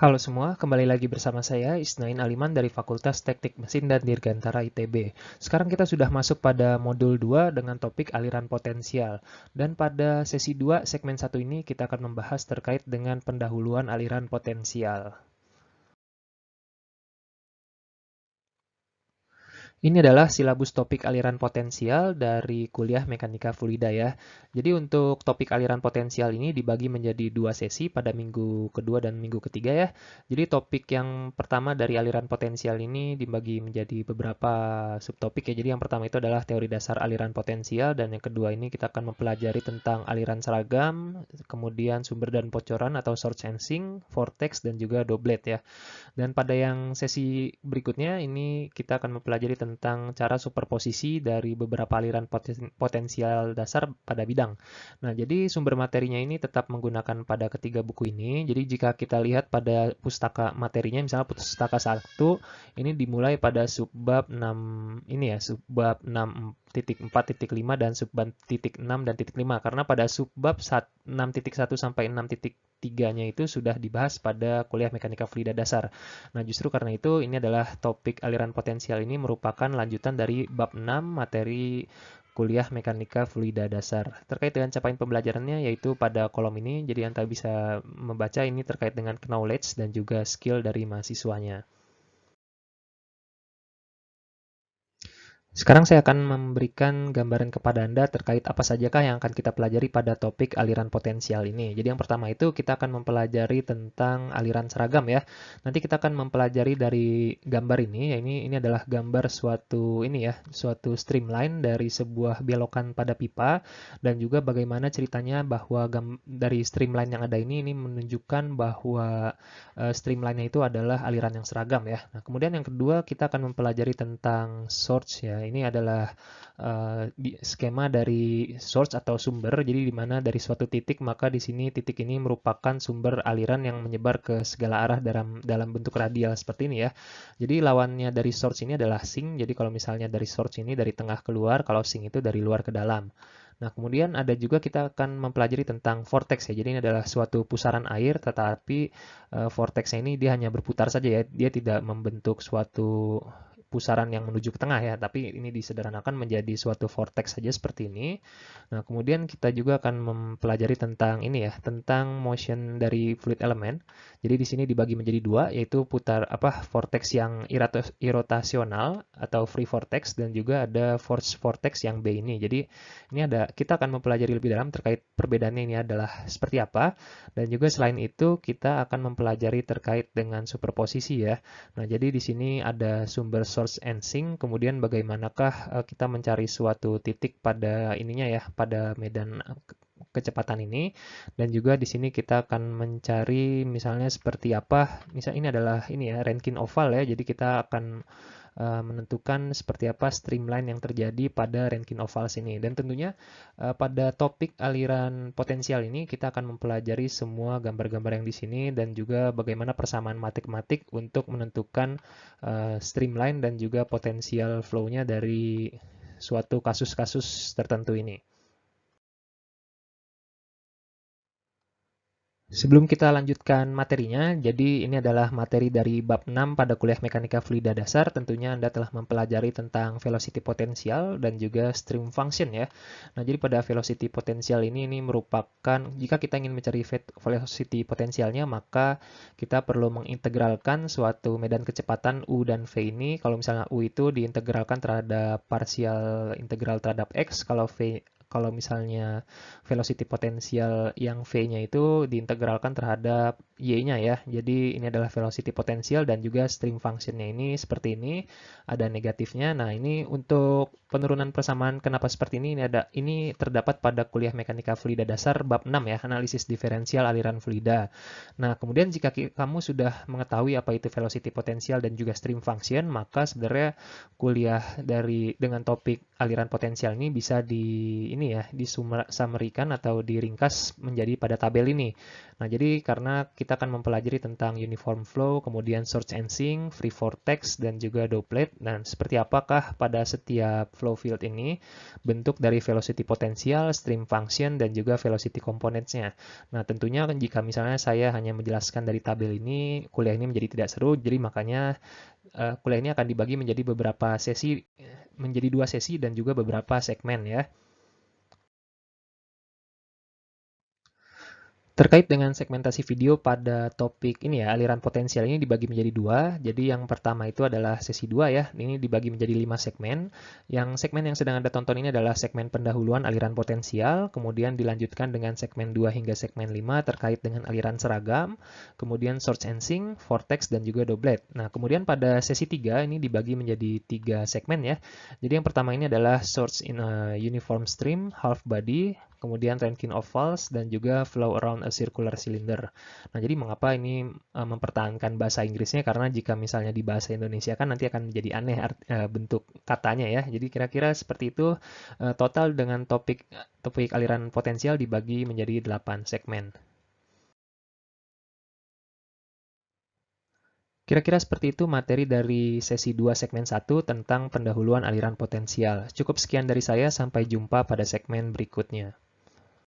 Halo semua, kembali lagi bersama saya Isnain Aliman dari Fakultas Teknik Mesin dan Dirgantara ITB. Sekarang kita sudah masuk pada modul 2 dengan topik aliran potensial. Dan pada sesi 2 segmen 1 ini kita akan membahas terkait dengan pendahuluan aliran potensial. Ini adalah silabus topik aliran potensial dari kuliah Mekanika Fluida ya. Jadi untuk topik aliran potensial ini dibagi menjadi dua sesi pada minggu kedua dan minggu ketiga ya. Jadi topik yang pertama dari aliran potensial ini dibagi menjadi beberapa subtopik ya. Jadi yang pertama itu adalah teori dasar aliran potensial dan yang kedua ini kita akan mempelajari tentang aliran seragam, kemudian sumber dan bocoran atau source and sink, vortex dan juga doublet ya. Dan pada yang sesi berikutnya ini kita akan mempelajari tentang cara superposisi dari beberapa aliran potensial dasar pada bidang. Nah, jadi sumber materinya ini tetap menggunakan pada ketiga buku ini. Jadi jika kita lihat pada pustaka materinya, misalnya pustaka 1, ini dimulai pada subbab 6 ini ya, subbab 6.4.5 dan subbab titik 6 dan titik 5 karena pada subbab 6.1 sampai 6.3-nya itu sudah dibahas pada kuliah mekanika fluida dasar. Nah, justru karena itu ini adalah topik aliran potensial ini merupakan lanjutan dari bab 6 materi kuliah mekanika fluida dasar. Terkait dengan capaian pembelajarannya yaitu pada kolom ini, jadi Anda bisa membaca ini terkait dengan knowledge dan juga skill dari mahasiswanya. Sekarang saya akan memberikan gambaran kepada Anda terkait apa sajakah yang akan kita pelajari pada topik aliran potensial ini. Jadi yang pertama itu kita akan mempelajari tentang aliran seragam ya. Nanti kita akan mempelajari dari gambar ini, ya ini adalah gambar suatu ini ya, suatu streamline dari sebuah belokan pada pipa dan juga bagaimana ceritanya bahwa dari streamline yang ada ini menunjukkan bahwa streamline-nya itu adalah aliran yang seragam ya. Nah, kemudian yang kedua kita akan mempelajari tentang source ya. Ini adalah skema dari source atau sumber. Jadi di mana dari suatu titik maka di sini titik ini merupakan sumber aliran yang menyebar ke segala arah dalam bentuk radial seperti ini ya. Jadi lawannya dari source ini adalah sink. Jadi kalau misalnya dari source ini dari tengah keluar, kalau sink itu dari luar ke dalam. Nah, kemudian ada juga kita akan mempelajari tentang vortex ya. Jadi ini adalah suatu pusaran air, tetapi vortexnya ini dia hanya berputar saja ya. Dia tidak membentuk suatu pusaran yang menuju ke tengah ya, tapi ini disederhanakan menjadi suatu vortex saja seperti ini. Nah, kemudian kita juga akan mempelajari tentang ini ya, tentang motion dari fluid element. Jadi di sini dibagi menjadi dua, yaitu vortex yang irotasional atau free vortex dan juga ada force vortex yang B ini. Jadi ini kita akan mempelajari lebih dalam terkait perbedaannya ini adalah seperti apa dan juga selain itu kita akan mempelajari terkait dengan superposisi ya. Nah, jadi di sini ada sumber source and sink, kemudian bagaimanakah kita mencari suatu titik pada ininya ya, pada medan kecepatan ini dan juga di sini kita akan mencari misalnya seperti apa. Misal ini adalah ini ya Rankine oval ya. Jadi kita akan menentukan seperti apa streamline yang terjadi pada Rankine ovals ini. Dan tentunya pada topik aliran potensial ini kita akan mempelajari semua gambar-gambar yang di sini dan juga bagaimana persamaan matematik untuk menentukan streamline dan juga potensial flow-nya dari suatu kasus-kasus tertentu ini. Sebelum kita lanjutkan materinya, jadi ini adalah materi dari bab 6 pada kuliah mekanika fluida dasar. Tentunya Anda telah mempelajari tentang velocity potensial dan juga stream function ya. Nah, jadi pada velocity potensial ini merupakan, jika kita ingin mencari velocity potensialnya, maka kita perlu mengintegralkan suatu medan kecepatan U dan V ini. Kalau misalnya U itu diintegralkan terhadap partial integral terhadap X, kalau misalnya velocity potensial yang V-nya itu diintegralkan terhadap Y-nya ya. Jadi ini adalah velocity potensial dan juga stream function-nya ini seperti ini, ada negatifnya. Nah, ini untuk penurunan persamaan kenapa seperti ini terdapat pada kuliah mekanika fluida dasar bab 6 ya, analisis diferensial aliran fluida. Nah, kemudian jika kamu sudah mengetahui apa itu velocity potensial dan juga stream function, maka sebenarnya kuliah dengan topik aliran potensial ini bisa disummarikan atau diringkas menjadi pada tabel ini. Nah, jadi karena kita kita akan mempelajari tentang uniform flow, kemudian search and sink, free vortex, dan juga droplet. Dan seperti apakah pada setiap flow field ini bentuk dari velocity potensial, stream function, dan juga velocity components-nya. Nah, tentunya jika misalnya saya hanya menjelaskan dari tabel ini, kuliah ini menjadi tidak seru, jadi makanya kuliah ini akan dibagi menjadi beberapa sesi, menjadi 2 sesi dan juga beberapa segmen ya. Terkait dengan segmentasi video pada topik ini ya, aliran potensial ini dibagi menjadi 2. Jadi yang pertama itu adalah sesi 2 ya, ini dibagi menjadi 5 segmen. Yang segmen yang sedang Anda tonton ini adalah segmen pendahuluan aliran potensial, kemudian dilanjutkan dengan segmen 2 hingga segmen 5 terkait dengan aliran seragam, kemudian search and sink, vortex, dan juga doublet. Nah, kemudian pada sesi 3 ini dibagi menjadi 3 segmen ya. Jadi yang pertama ini adalah search in a uniform stream, half body, kemudian Rankine ovals, dan juga flow around a circular cylinder. Nah, jadi mengapa ini mempertahankan bahasa Inggrisnya? Karena jika misalnya di bahasa Indonesia kan nanti akan menjadi aneh bentuk katanya ya. Jadi kira-kira seperti itu total dengan topik aliran potensial dibagi menjadi 8 segmen. Kira-kira seperti itu materi dari sesi 2 segmen 1 tentang pendahuluan aliran potensial. Cukup sekian dari saya, sampai jumpa pada segmen berikutnya.